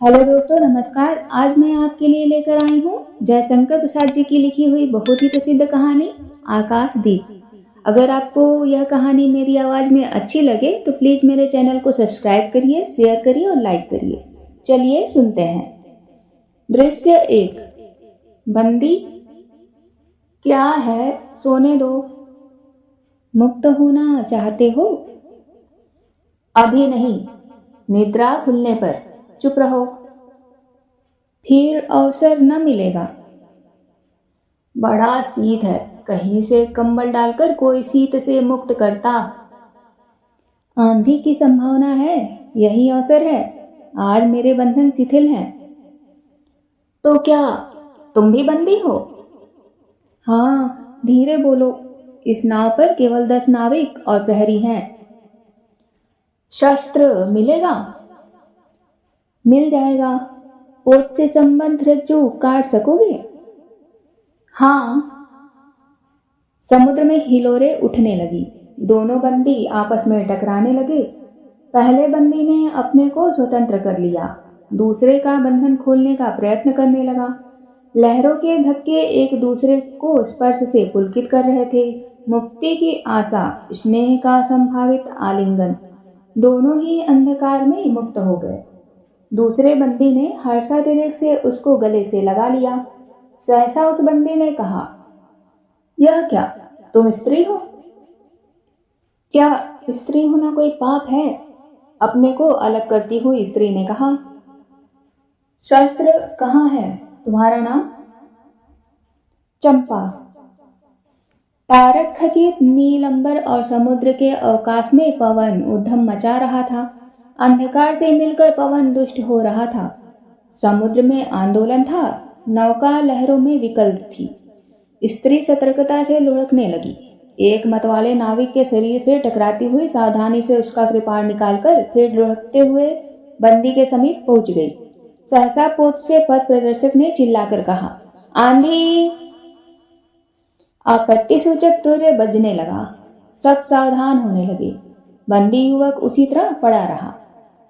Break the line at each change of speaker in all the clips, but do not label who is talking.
Hello दोस्तों, नमस्कार। आज मैं आपके लिए लेकर आई हूँ जयशंकर प्रसाद जी की लिखी हुई बहुत ही प्रसिद्ध कहानी आकाशदीप। अगर आपको यह कहानी मेरी आवाज में अच्छी लगे तो प्लीज मेरे चैनल को सब्सक्राइब करिए, शेयर करिए और लाइक करिए। चलिए सुनते हैं। दृश्य 1। बंदी। क्या है, सोने दो। मुक्त होना चाहते हो? अभी नहीं, निद्रा खुलने पर। चुप रहो, फिर अवसर न मिलेगा। बड़ा शीत है, कहीं से कंबल डालकर कोई शीत से मुक्त करता। आंधी की संभावना है, यही अवसर है। आज मेरे बंधन शिथिल हैं। तो क्या तुम भी बंदी हो? हाँ, धीरे बोलो। इस नाव पर केवल 10 नाविक और प्रहरी हैं। शस्त्र मिलेगा? मिल जाएगा। पोत से संबंध रज्जू काट सकोगे? हाँ। समुद्र में हिलोरे उठने लगी। दोनों बंदी आपस में टकराने लगे। पहले बंदी ने अपने को स्वतंत्र कर लिया, दूसरे का बंधन खोलने का प्रयत्न करने लगा। लहरों के धक्के एक दूसरे को स्पर्श से पुलकित कर रहे थे। मुक्ति की आशा, स्नेह का संभावित आलिंगन, दोनों ही अंधकार में मुक्त हो गए। दूसरे बंदी ने हर्षातिरेक से उसको गले से लगा लिया। सहसा उस बंदी ने कहा, यह क्या, तुम स्त्री हो? क्या स्त्री होना कोई पाप है? अपने को अलग करती हुई स्त्री ने कहा। शस्त्र कहाँ है? तुम्हारा नाम? चंपा। तारक खचित नीलंबर और समुद्र के अवकाश में पवन उद्यम मचा रहा था। अंधकार से मिलकर पवन दुष्ट हो रहा था। समुद्र में आंदोलन था, नौका लहरों में विकल थी। स्त्री सतर्कता से लुढ़कने लगी। एक मतवाले नाविक के शरीर से टकराती हुई सावधानी से उसका कृपाण निकालकर फिर लुढ़कते हुए बंदी के समीप पहुंच गई। सहसा पोत से पथ प्रदर्शक ने चिल्लाकर कहा, आंधी। आपत्ति सूचक तुर्य बजने लगा। सब सावधान होने लगे। बंदी युवक उसी तरह पड़ा रहा।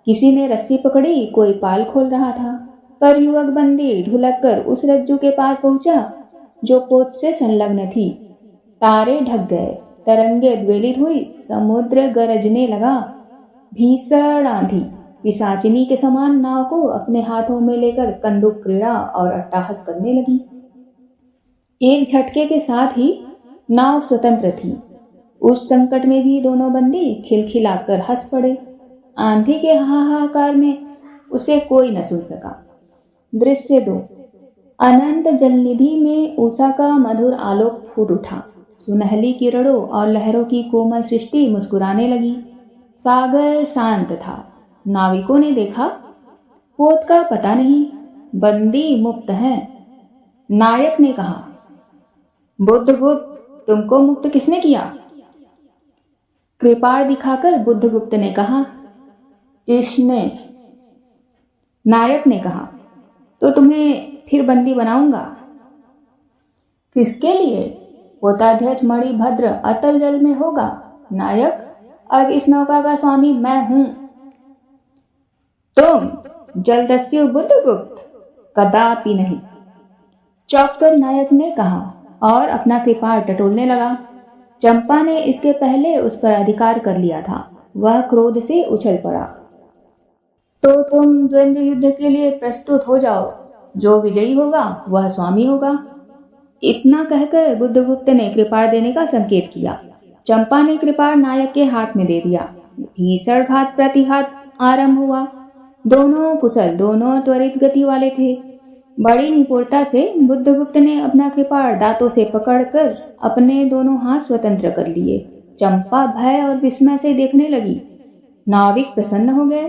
किसी ने रस्सी पकड़ी, कोई पाल खोल रहा था, पर युवक बंदी ढुलक कर उस रज्जू के पास पहुंचा जो पोत से संलग्न थी। तारे ढक गए, तरंगे द्वेलित हुई, समुद्र गरजने लगा। भीषण आंधी पिशाचिनी के समान नाव को अपने हाथों में लेकर कंदुक क्रीड़ा और अट्टहास करने लगी। एक झटके के साथ ही नाव स्वतंत्र थी। उस संकट में भी दोनों बंदी खिलखिलाकर हंस पड़े। आंधी के हाहाकार में उसे कोई न सुन सका। दृश्य 2। अनंत जलनिधि में उषा का मधुर आलोक फूट उठा। सुनहली किरणों और लहरों की कोमल सृष्टि मुस्कुराने लगी। सागर शांत था। नाविकों ने देखा, पोत का पता नहीं, बंदी मुक्त हैं। नायक ने कहा, बुद्धगुप्त, तुमको मुक्त किसने किया? कृपाण दिखाकर बुद्धगुप्त ने कहा, इसने। नायक ने कहा, तो तुम्हें फिर बंदी बनाऊंगा। किसके लिए? पोताध्यक्ष मणिभद्र अतल जल में होगा। नायक, अब इस नौका का स्वामी मैं हूं। तुम जलदस्यु बुद्धगुप्त? कदापि नहीं, चौंककर नायक ने कहा और अपना कृपाण टटोलने लगा। चंपा ने इसके पहले उस पर अधिकार कर लिया था। वह क्रोध से उछल पड़ा। तो तुम द्वंद्व युद्ध के लिए प्रस्तुत हो जाओ। जो विजयी होगा वह स्वामी होगा। इतना कहकर बुद्धगुप्त ने कृपाण देने का संकेत किया। चंपा ने कृपाण नायक के हाथ में दे दिया। भीषण घात प्रतिघात आरंभ हुआ। दोनों कुशल, दोनों त्वरित गति वाले थे। बड़ी निपुणता से बुद्धगुप्त ने अपना कृपाण दांतों से पकड़कर अपने दोनों हाथ स्वतंत्र कर लिए। चंपा भय और विस्मय से देखने लगी। नाविक प्रसन्न हो गए,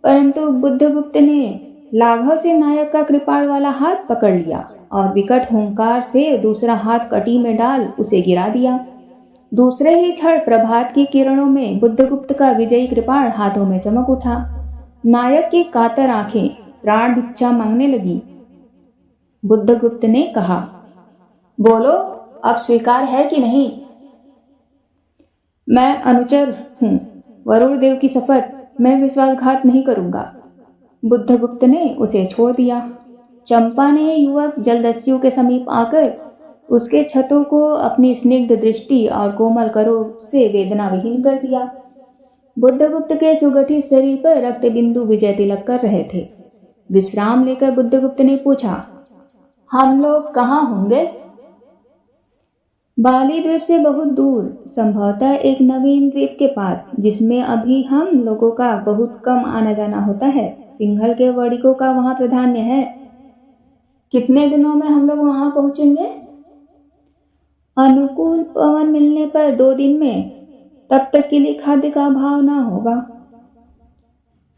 परंतु बुद्धगुप्त ने लाघव से नायक का कृपाण वाला हाथ पकड़ लिया और विकट हुंकार से दूसरा हाथ कटी में डाल उसे गिरा दिया। दूसरे ही क्षण प्रभात की किरणों में बुद्धगुप्त का विजयी कृपाण हाथों में चमक उठा। नायक की कातर आंखें प्राण भिक्षा मांगने लगी। बुद्धगुप्त ने कहा, बोलो, अब स्वीकार है कि नहीं? मैं अनुचर हूं, वरुण देव की शपथ, मैं विश्वासघात नहीं करूंगा। बुद्धगुप्त ने उसे छोड़ दिया। चंपा ने युवक जलदस्यु के समीप आकर उसके छतों को अपनी स्निग्ध दृष्टि और कोमल करों से वेदना विहीन कर दिया। बुद्धगुप्त के सुगठित शरीर पर रक्त बिंदु विजय तिलक कर रहे थे। विश्राम लेकर बुद्धगुप्त ने पूछा, हम लोग कहाँ होंगे? बाली द्वीप से बहुत दूर, संभवतः एक नवीन द्वीप के पास, जिसमें अभी हम लोगों का बहुत कम आना जाना होता है। सिंघल के वणिकों का वहां प्राधान्य है। कितने दिनों में हम लोग वहां पहुंचेंगे? अनुकूल पवन मिलने पर 2 दिन में, तब तक के लिए खाद्य का अभाव न होगा।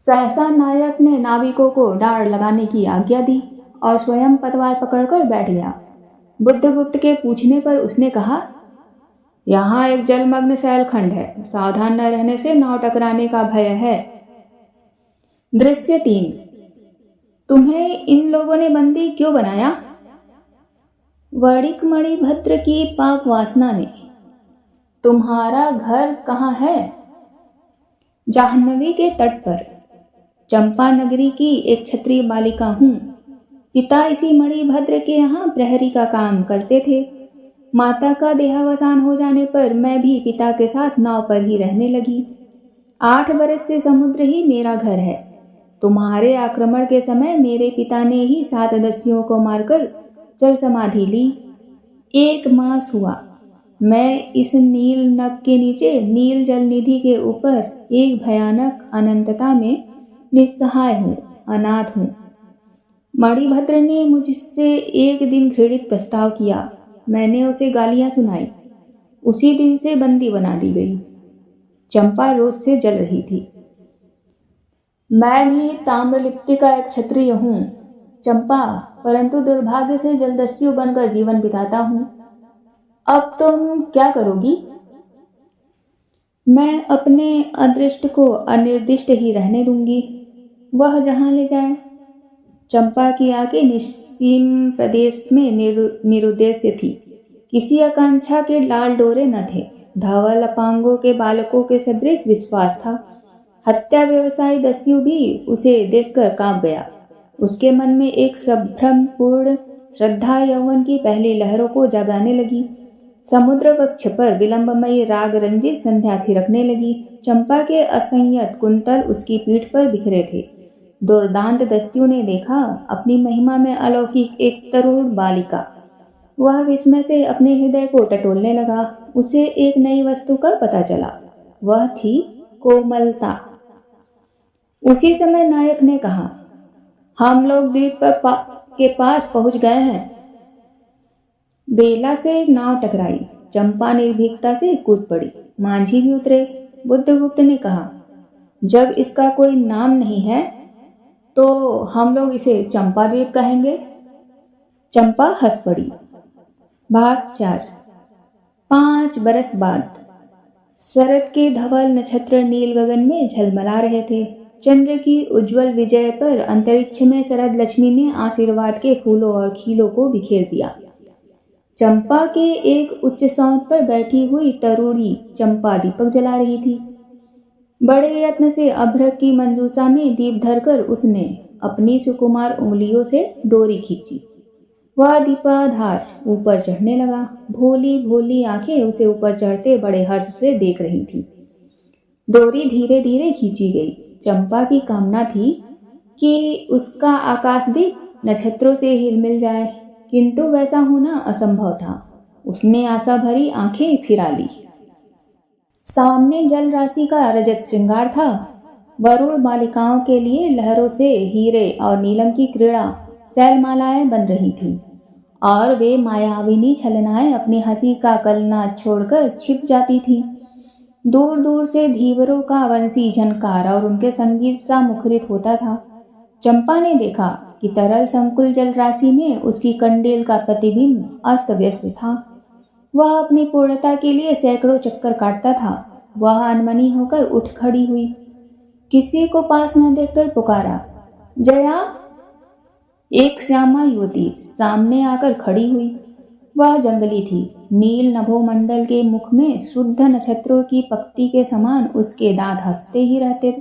सहसा नायक ने नाविकों को डार लगाने की आज्ञा दी और स्वयं पतवार पकड़कर बैठ गया। बुद्धगुप्त के पूछने पर उसने कहा, यहाँ एक जलमग्न शैलखंड है, सावधान न रहने से नाव टकराने का भय है। दृश्य 3। तुम्हें इन लोगों ने बंदी क्यों बनाया? वणिक मणिभद्र की पाप वासना ने। तुम्हारा घर कहाँ है? जाह्नवी के तट पर। चंपा नगरी की एक क्षत्रिय बालिका हूँ। पिता इसी मणिभद्र के यहाँ प्रहरी का काम करते थे। माता का देहावसान हो जाने पर मैं भी पिता के साथ नाव पर ही रहने लगी। 8 वर्ष से समुद्र ही मेरा घर है। तुम्हारे आक्रमण के समय मेरे पिता ने ही 7 दस्युओं को मारकर जल समाधि ली। 1 मास हुआ मैं इस नील नभ के नीचे नील जल निधि के ऊपर एक भयानक अनंतता में निस्सहाय हूँ, अनाथ हूँ। मणिभद्र ने मुझसे एक दिन घृणित प्रस्ताव किया। मैंने उसे गालियां सुनाई। उसी दिन से बंदी बना दी गई। चंपा रोष से जल रही थी। मैं भी ताम्रलिप्ति का एक क्षत्रिय हूँ चंपा, परंतु दुर्भाग्य से जलदस्यु बनकर जीवन बिताता हूँ। अब तुम क्या करोगी? मैं अपने अदृष्ट को अनिर्दिष्ट ही रहने दूंगी, वह जहां ले जाए। चंपा की आंखें निस्सीम प्रदेश में निरुद्देश्य थी। किसी आकांक्षा के लाल डोरे न थे। धवल अपांगों के बालकों के सदृश विश्वास था। हत्या व्यवसायी दस्यु भी उसे देखकर कांप गया। उसके मन में एक संभ्रमपूर्ण श्रद्धा यौवन की पहली लहरों को जगाने लगी। समुद्र वक्ष पर विलंबमयी राग रंजित संध्या थिरकने लगी। चंपा के असंयत कुंतल उसकी पीठ पर बिखरे थे। दुर्दांत दस्यु ने देखा अपनी महिमा में अलौकिक एक तरुण बालिका। वह विस्मय से अपने हृदय को टटोलने लगा। उसे एक नई वस्तु का पता चला, वह थी कोमलता। उसी समय नायक ने कहा, हम लोग द्वीप के पास पहुंच गए हैं। बेला से नाव टकराई। चंपा निर्भीकता से कूद पड़ी। मांझी भी उतरे। बुद्धगुप्त ने कहा, जब इसका कोई नाम नहीं है तो हम लोग इसे चंपा द्वीप कहेंगे। चंपा हंस पड़ी। भाग 4। 5 बरस बाद। शरद के धवल नक्षत्र नील गगन में झलमला रहे थे। चंद्र की उज्जवल विजय पर अंतरिक्ष में शरद लक्ष्मी ने आशीर्वाद के फूलों और खीलों को बिखेर दिया। चंपा के एक उच्च सौंध पर बैठी हुई तरुणी चंपा दीपक जला रही थी। बड़े यत्न से अभ्रक की मंजूषा में दीप धरकर उसने अपनी सुकुमार उंगलियों से डोरी खींची। वह दीपाधार ऊपर चढ़ने लगा। भोली भोली आंखें उसे ऊपर चढ़ते बड़े हर्ष से देख रही थी। डोरी धीरे धीरे खींची गई। चंपा की कामना थी कि उसका आकाशदीप नक्षत्रों से हिलमिल जाए, किंतु वैसा होना असंभव था। उसने आशा भरी आंखें फिरा ली। सामने जल राशि का रजत श्रृंगार था। वरुण बालिकाओं के लिए लहरों से हीरे और नीलम की क्रीड़ा शैलमालाएं बन रही थी और वे मायाविनी छलनाएं अपनी हंसी का कलना छोड़कर छिप जाती थी। दूर दूर से धीवरों का वंशी झनकार और उनके संगीत सा मुखरित होता था। चंपा ने देखा कि तरल संकुल जल राशि में उसकी कंडील का प्रतिबिंब अस्त व्यस्त था। वह अपनी पूर्णता के लिए सैकड़ों चक्कर काटता था। वह अनमनी होकर उठ खड़ी हुई। किसी को पास न देखकर पुकारा, जया। एक श्यामा युवती सामने आकर खड़ी हुई। वह जंगली थी। नील नभोमंडल के मुख में शुद्ध नक्षत्रों की पंक्ति के समान उसके दांत हंसते ही रहते।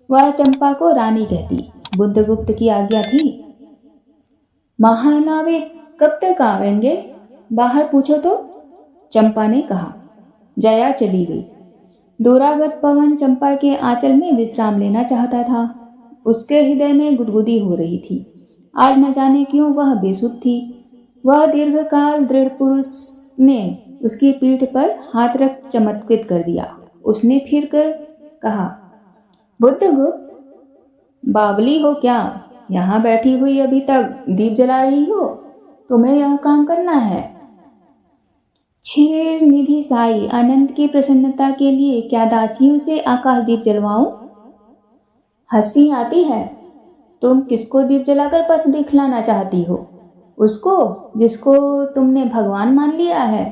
वह चंपा को रानी कहती, बुद्धगुप्त की आज्ञा थी। महानाविक कब तक आवेंगे? बाहर पूछो तो, चंपा ने कहा। जया चली गई। दूरागत पवन चंपा के आंचल में विश्राम लेना चाहता था। उसके हृदय में गुदगुदी हो रही थी। आज न जाने क्यों वह बेसुध थी। वह दीर्घकाल दृढ़ पुरुष ने उसकी पीठ पर हाथ रख चमत्कृत कर दिया। उसने फिर कर कहा, बुद्धगुप्त, बावली हो क्या? यहाँ बैठी हुई अभी तक दीप जला रही हो? तुम्हें यह काम करना है? क्षीर निधि साई अनंत की प्रसन्नता के लिए क्या दासियों से आकाश दीप जलवाऊं? हंसी आती है। तुम किसको दीप जलाकर पथ दिखलाना चाहती हो? उसको जिसको तुमने भगवान मान लिया है।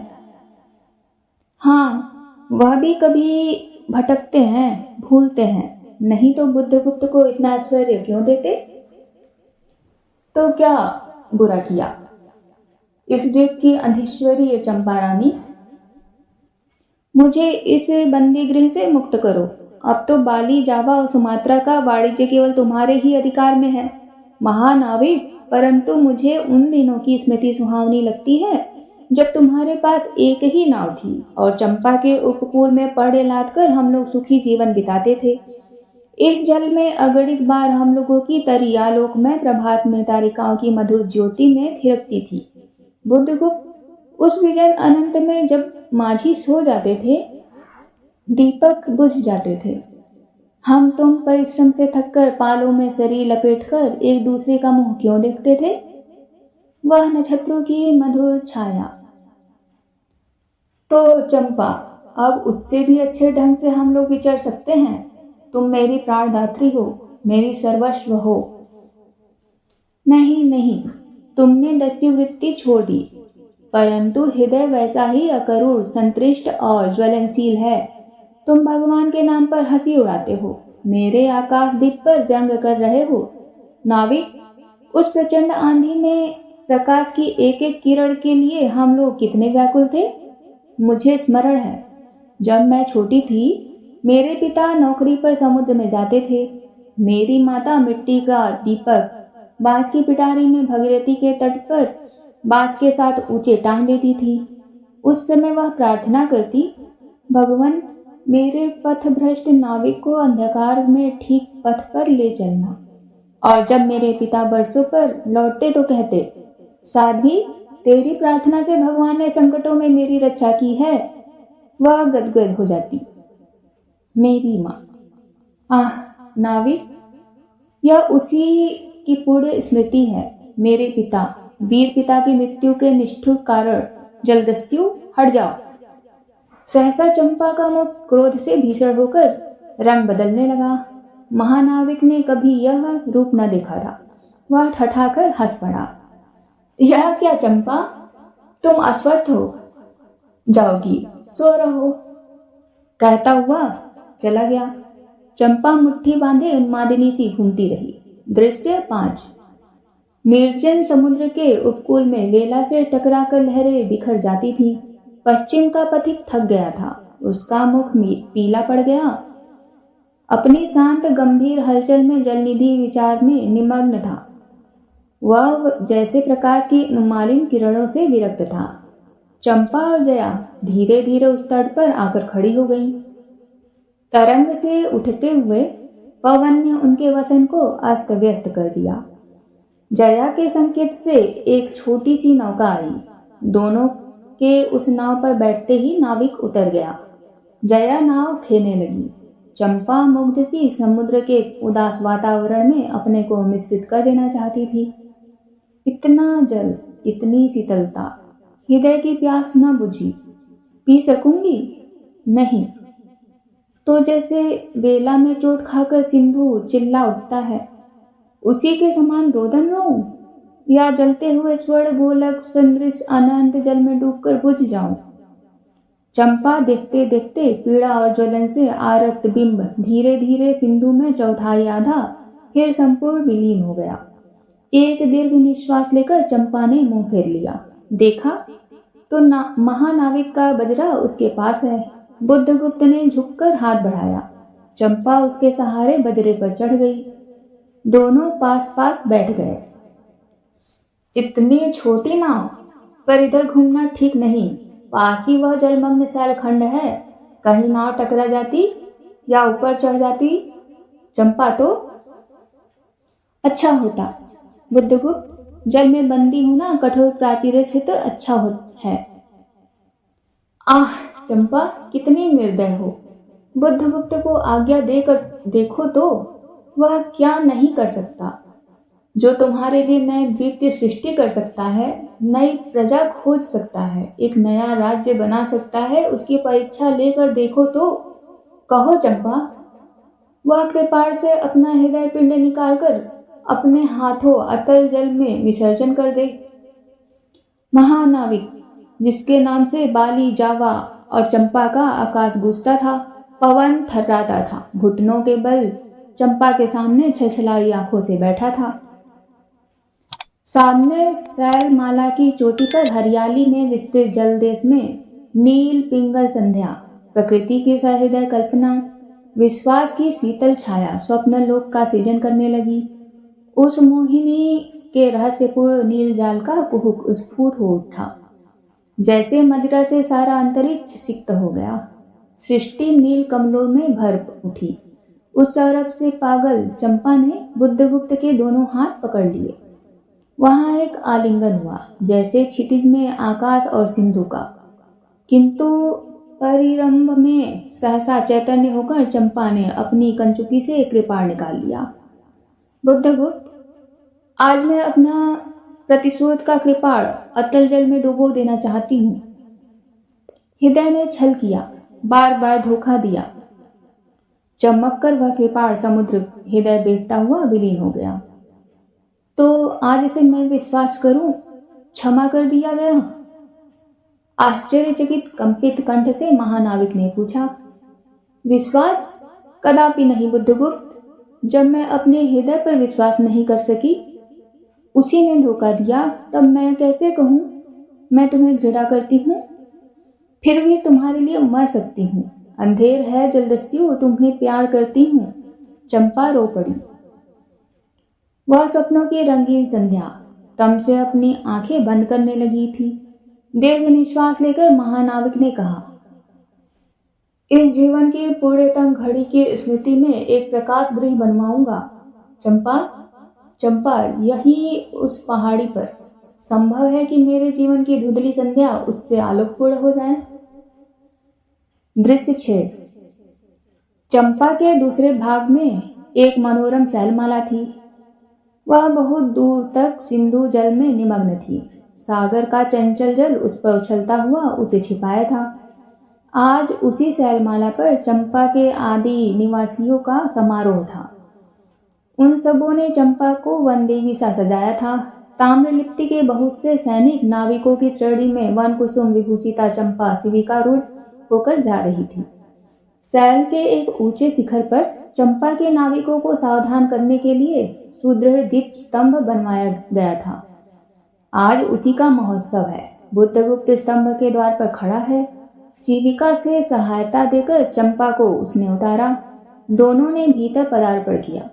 हाँ, वह भी कभी भटकते हैं, भूलते हैं, नहीं तो बुद्धगुप्त को इतना ऐश्वर्य क्यों देते? तो क्या बुरा किया इस द्वीप की अधिश्वरी चंपा रानी? मुझे इस बंदी गृह से मुक्त करो। अब तो बाली, जावा और सुमात्रा का वाणिज्य केवल तुम्हारे ही अधिकार में है, महानाविक। परंतु मुझे उन दिनों की स्मृति सुहावनी लगती है जब तुम्हारे पास एक ही नाव थी और चंपा के उपकूल में पड़े लाद कर हम लोग सुखी जीवन बिताते थे। इस जल में अगणित बार हम लोगों की तरी आलोक में प्रभात में तारिकाओं की मधुर ज्योति में थिरकती थी। बुद्धगुप्त, उस विजन अनंत में जब माझी सो जाते थे, दीपक बुझ जाते थे। हम तुम परिश्रम से थककर पालों में शरीर लपेटकर एक दूसरे का मुंह क्यों देखते थे? वह नक्षत्रों की मधुर छाया। तो चंपा, अब उससे भी अच्छे ढंग से हम लोग विचर सकते हैं। तुम मेरी प्राणदात्री हो, मेरी सर्वस्व हो। नहीं नहीं, तुमने दस्युवृत्ति छोड़ दी, परंतु हृदय वैसा ही अकरूर, संतृष्ट और ज्वलनशील है। तुम भगवान के नाम पर हंसी उड़ाते हो, मेरे आकाश दीप पर व्यंग कर रहे हो। नाविक, उस प्रचंड आंधी में प्रकाश की एक एक किरण के लिए हम लोग कितने व्याकुल थे। मुझे स्मरण है, जब मैं छोटी थी, मेरे पिता नौकरी पर समुद्र में जाते थे। मेरी माता मिट्टी का दीपक बांस की पिटारी में भगीरथी के तट पर बांस के साथ ऊंचे टांग देती थी। उस समय वह प्रार्थना करती, भगवान, मेरे पथ भ्रष्ट नाविक को अंधकार में ठीक पथ पर ले चलना। और जब मेरे पिता बरसों पर लौटते तो कहते, साध्वी, तेरी प्रार्थना से भगवान ने संकटों में मेरी रक्षा की है। वह गदगद हो जाती। मेरी माँ। आह नाविक, यह उसी की पूर्ण स्मृति है। मेरे पिता, वीर पिता की मृत्यु के निष्ठुर कारण जलदस्यु, हट जाओ। सहसा चंपा का मुख क्रोध से भीषण होकर रंग बदलने लगा। महानाविक ने कभी यह रूप न देखा था। वह ठठाकर हंस पड़ा। यह क्या चंपा, तुम अस्वस्थ हो जाओगी, सो रहो। कहता हुआ चला गया। चंपा मुट्ठी बांधे उन्मादिनी सी घूमती रही। दृश्य 5। निर्जन समुद्र के उपकूल में वेला से टकराकर लहरें बिखर जाती थीं। पश्चिम का पथिक थक गया था। उसका मुख पीला पड़ गया। अपनी शांत गंभीर हलचल में जलनिधि विचार में निमग्न था। वह जैसे प्रकाश की मालिन किरणों से विरक्त था। चंपा और जया धीरे धीरे उस तट पर आकर खड़ी हो गईं। तरंग से उठते हुए पवन ने उनके वसन को अस्त व्यस्त कर दिया। जया के संकेत से एक छोटी सी नौका आई। दोनों के उस नाव पर बैठते ही नाविक उतर गया। जया नाव खेने लगी। चंपा मुग्ध सी समुद्र के उदास वातावरण में अपने को मिश्रित कर देना चाहती थी। इतना जल, इतनी शीतलता, हृदय की प्यास न बुझी। पी सकूंगी? नहीं। तो जैसे बेला में चोट खाकर सिंधु चिल्ला उठता है, उसी के समान रोदन रोऊं, या जलते हुए स्वर्ण गोलक सदृश अनंत जल में डूबकर बुझ जाऊं। चंपा देखते देखते पीड़ा और ज्वलन से आरक्त बिंब धीरे धीरे सिंधु में चौथाई आधा, फिर संपूर्ण विलीन हो गया। एक दीर्घ निश्वास लेकर चंपा ने मुंह फेर लिया। देखा तो महानाविक का बजरा उसके पास है। बुद्धगुप्त ने झुककर हाथ बढ़ाया। चंपा उसके सहारे बजरे पर चढ़ गई। दोनों पास पास बैठ गए। इतनी छोटी नाव पर इधर घूमना ठीक नहीं, पास ही वह जलमग्न शैलखंड है, कहीं नाव टकरा जाती या ऊपर चढ़ जाती चंपा तो अच्छा होता। बुद्धगुप्त, जल में बंदी हूं ना, कठोर प्राचीर से तो अच्छा है। आह चंपा, कितनी निर्दय हो। बुद्धगुप्त को आज्ञा देकर देखो तो वह क्या नहीं कर सकता। जो तुम्हारे लिए नए द्वीप की सृष्टि कर सकता है, नई प्रजा खोज सकता है, एक नया राज्य बना सकता है, उसकी परीक्षा लेकर देखो तो। कहो चंपा। वह कृपाण से अपना हृदय पिंड निकालकर अपने हाथों अतल जल में विसर्जन कर दे। महानाविक, जिसके नाम से बाली, जावा और चंपा का आकाश गूंजता था, पवन थर्राता था, घुटनों के बल चंपा के सामने छलछलाई आंखों से बैठा था। सामने शैलमाला की चोटी पर हरियाली में विस्तृत जल देश में नील पिंगल संध्या, प्रकृति की सहृदय कल्पना, विश्वास की शीतल छाया स्वप्न लोक का सृजन करने लगी। उस मोहिनी के रहस्यपूर्ण नील जाल का कुहुक स्फुट हो उठा, जैसे मदिरा से सारा अंतरिक्ष सिक्त हो गया। सृष्टि नील कमलों में भर उठी। उस सौरभ से पागल चंपा ने बुद्धगुप्त के दोनों हाथ पकड़ लिए। वहां एक आलिंगन हुआ, जैसे क्षितिज में आकाश और सिंधु का, किंतु परिरंभ में सहसा चैतन्य होकर चंपा ने अपनी कंचुकी से कृपाण निकाल लिया। बुद्धगुप्त, आज मैं अपना प्रतिशोध का कृपाण अतल जल में डुबो देना चाहती हूँ। हृदय ने छल किया, बार बार धोखा दिया। चमक कर वह कृपाण समुद्र हृदय बेचता हुआ विलीन हो गया। तो आज इसे मैं विश्वास करूं, क्षमा कर दिया गया? आश्चर्यचकित कंपित कंठ से महानाविक ने पूछा। विश्वास? कदापि नहीं बुद्धगुप्त। जब मैं अपने हृदय पर विश्वास नहीं कर सकी, उसी ने धोखा दिया, तब मैं कैसे कहूं मैं तुम्हें घृणा करती हूं? फिर भी तुम्हारे लिए मर सकती हूं। अंधेर है जलदस्यु, तुम्हें प्यार करती हूं। चंपा रो पड़ी। वह स्वप्नों की रंगीन संध्या तम से अपनी आंखें बंद करने लगी थी। दीर्घ निश्वास लेकर महानाविक ने कहा, इस जीवन की पूर्णतम घड़ी की स्मृति में एक प्रकाश गृह बनवाऊंगा। चंपा, चंपा, यही उस पहाड़ी पर संभव है कि मेरे जीवन की धुंधली संध्या उससे आलोकपूर्ण हो जाए। दृश्य 6। चंपा के दूसरे भाग में एक मनोरम शैलमाला थी। वह बहुत दूर तक सिंधु जल में निमग्न थी। सागर का चंचल जल उस पर उछलता हुआ उसे छिपाया था। आज उसी शैलमाला पर चंपा के आदि निवासियों का समारोह था। उन सबों ने चंपा को वनदेवी सा सजाया था। ताम्रलिप्ति के बहुत से सैनिक नाविकों की श्रेणी में वन कुसुम विभूषिता चंपा शिविकारूढ़ होकर जा रही थी। शैल के एक ऊंचे शिखर पर चंपा के नाविकों को सावधान करने के लिए सुदृढ़ दीप स्तंभ बनवाया गया था। आज उसी का महोत्सव है। बुद्धगुप्त स्तंभ के द्वार पर खड़ा है। शिविका से सहायता देकर चंपा को उसने उतारा। दोनों ने भीतर पदार्पण किया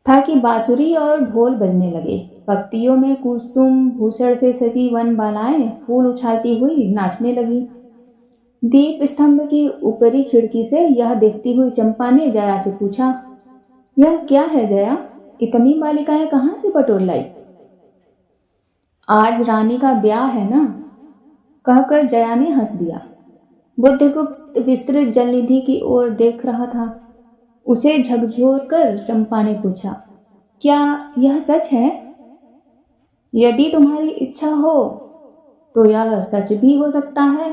था कि बांसुरी और ढोल बजने लगे। पक्तियों में कुसुम भूषण से सजी वन बालाएं फूल उछालती हुई नाचने लगी। दीप स्तंभ की ऊपरी खिड़की से यह देखती हुई चंपा ने जया से पूछा, यह क्या है जया? इतनी बालिकाएं कहां से बटोर लाई? आज रानी का ब्याह है ना? कहकर जया ने हंस दिया। बुद्धगुप्त विस्तृत जलनिधि की ओर देख रहा था। उसे झकझोर कर चंपा ने पूछा, क्या यह सच है? यदि तुम्हारी इच्छा हो तो यह सच भी हो सकता है।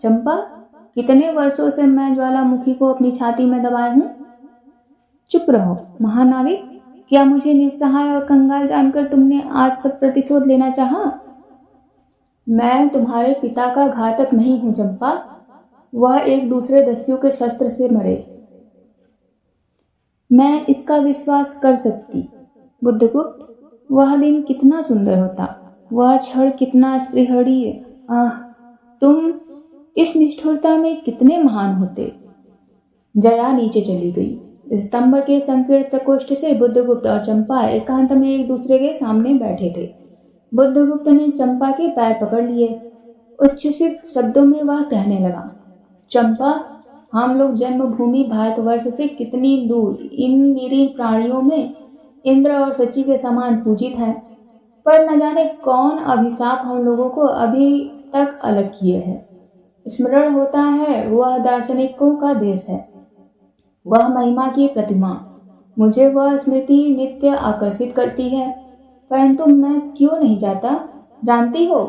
चंपा, कितने वर्षों से मैं ज्वालामुखी को अपनी छाती में दबाए हूं। चुप रहो महानाविक। क्या मुझे निस्सहाय और कंगाल जानकर तुमने आज सब प्रतिशोध लेना चाहा? मैं तुम्हारे पिता का घातक नहीं हूं चंपा। वह एक दूसरे दस्युओं के शस्त्र से मरे। मैं इसका विश्वास कर सकती। बुद्धगुप्त, वह दिन कितना सुंदर होता, वह क्षण कितना स्पृहणीय। आह, तुम इस निष्ठुरता में कितने महान होते। जया नीचे चली गई। स्तंभ के संकीर्ण प्रकोष्ठ से बुद्धगुप्त और चंपा एकांत में एक दूसरे के सामने बैठे थे। बुद्धगुप्त ने चंपा के पैर पकड़ लिए। उच्छ्वसित शब्दों में वह कहने लगा, चंपा, हम लोग जन्मभूमि भारतवर्ष से कितनी दूर इन निरीह प्राणियों में इंद्र और शची के समान पूजित हैं, पर न जाने कौन अभिशाप हम लोगों को अभी तक अलग किए है। स्मरण होता है वह दार्शनिकों का देश है, वह महिमा की प्रतिमा। मुझे वह स्मृति नित्य आकर्षित करती है, परंतु मैं क्यों नहीं जाता? जानती हो,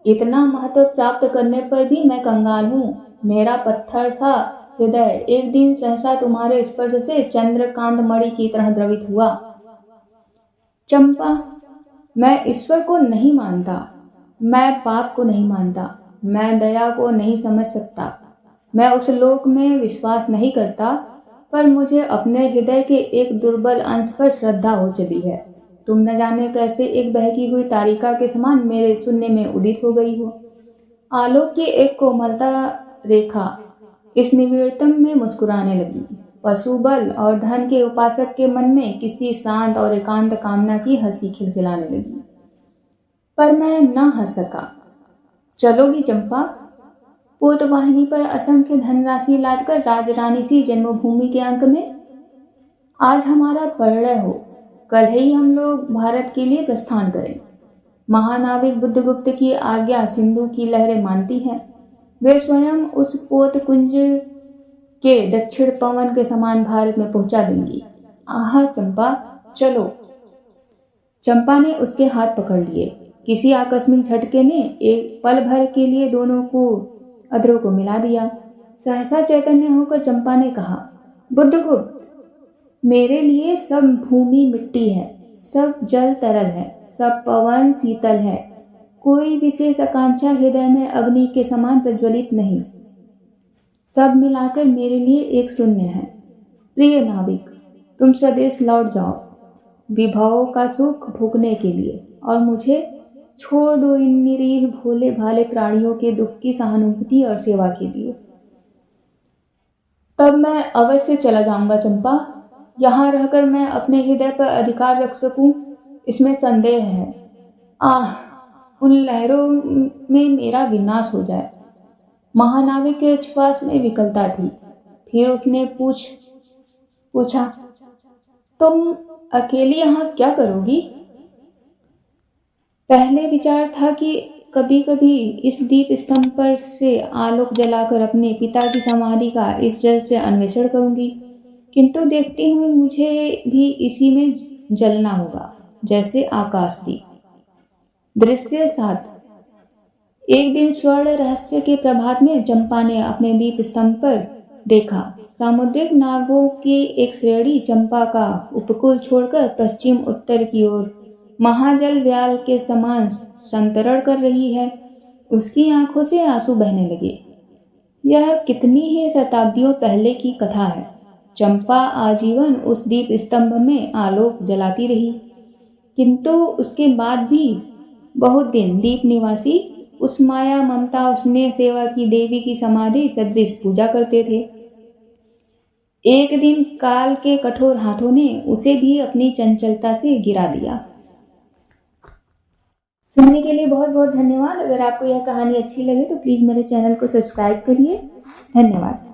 इतना महत्व प्राप्त करने पर भी मैं कंगाल हूँ। मेरा पत्थर सा हृदय एक दिन सहसा तुम्हारे स्पर्श से चंद्रकांत मणि की तरह द्रवित हुआ। चंपा, मैं ईश्वर को नहीं मानता, मैं पाप को नहीं मानता, मैं दया को नहीं समझ सकता, मैं उस लोक में विश्वास नहीं करता, पर मुझे अपने हृदय के एक दुर्बल अंश पर श्रद्धा हो चली है। तुम न जाने कैसे एक बहकी हुई तारिका के समान मेरे शून्य में उदित हो गई हो। आलोक की एक कोमलता रेखा इस निविड़तम में मुस्कुराने लगी। पशुबल और धन के उपासक के मन में किसी शांत और एकांत कामना की हंसी खिलखिलाने लगी, पर मैं न हंस सका। चलोगी चंपा? पोतवाहिनी पर असंख्य धनराशि लादकर राजरानी सी जन्मभूमि के अंक में। आज हमारा परिणय हो, कल ही हम लोग भारत के लिए प्रस्थान करें। महानाविक बुद्धगुप्त की आज्ञा सिंधु की लहरें मानती हैं। वे स्वयं उस पोत कुंज के दक्षिण पवन के समान भारत में पहुंचा देंगी। आहा चंपा, चलो। चंपा ने उसके हाथ पकड़ लिए। किसी आकस्मिक झटके ने एक पल भर के लिए दोनों को अधरों को मिला दिया। सहसा चैतन्य होकर चंपा ने कहा, बुद्धगुप्त, मेरे लिए सब भूमि मिट्टी है, सब जल तरल है, सब पवन शीतल है, कोई विशेष आकांक्षा हृदय में अग्नि के समान प्रज्वलित नहीं। सब मिलाकर मेरे लिए एक शून्य है। प्रिय नाविक, तुम स्वदेश लौट जाओ विभवों का सुख भोगने के लिए, और मुझे छोड़ दो इन निरीह भोले भाले प्राणियों के दुख की सहानुभूति और सेवा के लिए। तब मैं अवश्य चला जाऊंगा चंपा। यहाँ रहकर मैं अपने हृदय पर अधिकार रख सकूं, इसमें संदेह है। आह, उन लहरों में मेरा विनाश हो जाए। महानाविक के श्वास में विकलता थी। फिर उसने पूछा, तुम अकेली यहाँ क्या करोगी? पहले विचार था कि कभी कभी इस दीप स्तंभ पर से आलोक जलाकर अपने पिता की समाधि का इस जल से अन्वेषण करूंगी, किंतु देखती हूँ मुझे भी इसी में जलना होगा, जैसे आकाशदीप। दृश्य 7। एक दिन स्वर्ण रहस्य के प्रभात में चंपा ने अपने दीप स्तंभ पर देखा। सामुद्रिक नावों की एक श्रेणी चंपा का उपकूल छोड़कर पश्चिम उत्तर की ओर महाजल व्याल के समान संतरण कर रही है। उसकी आंखों से आंसू बहने लगे। यह कितनी ही शताब्दियों पहले की कथा है। चंपा आजीवन उस दीप स्तंभ में आलोक जलाती रही, किंतु उसके बाद भी बहुत दिन दीप निवासी उस माया ममता और स्नेह सेवा की देवी की समाधि सदृश पूजा करते थे। एक दिन काल के कठोर हाथों ने उसे भी अपनी चंचलता से गिरा दिया। सुनने के लिए बहुत बहुत धन्यवाद। अगर आपको यह कहानी अच्छी लगे तो प्लीज़ मेरे चैनल को सब्सक्राइब करिए। धन्यवाद।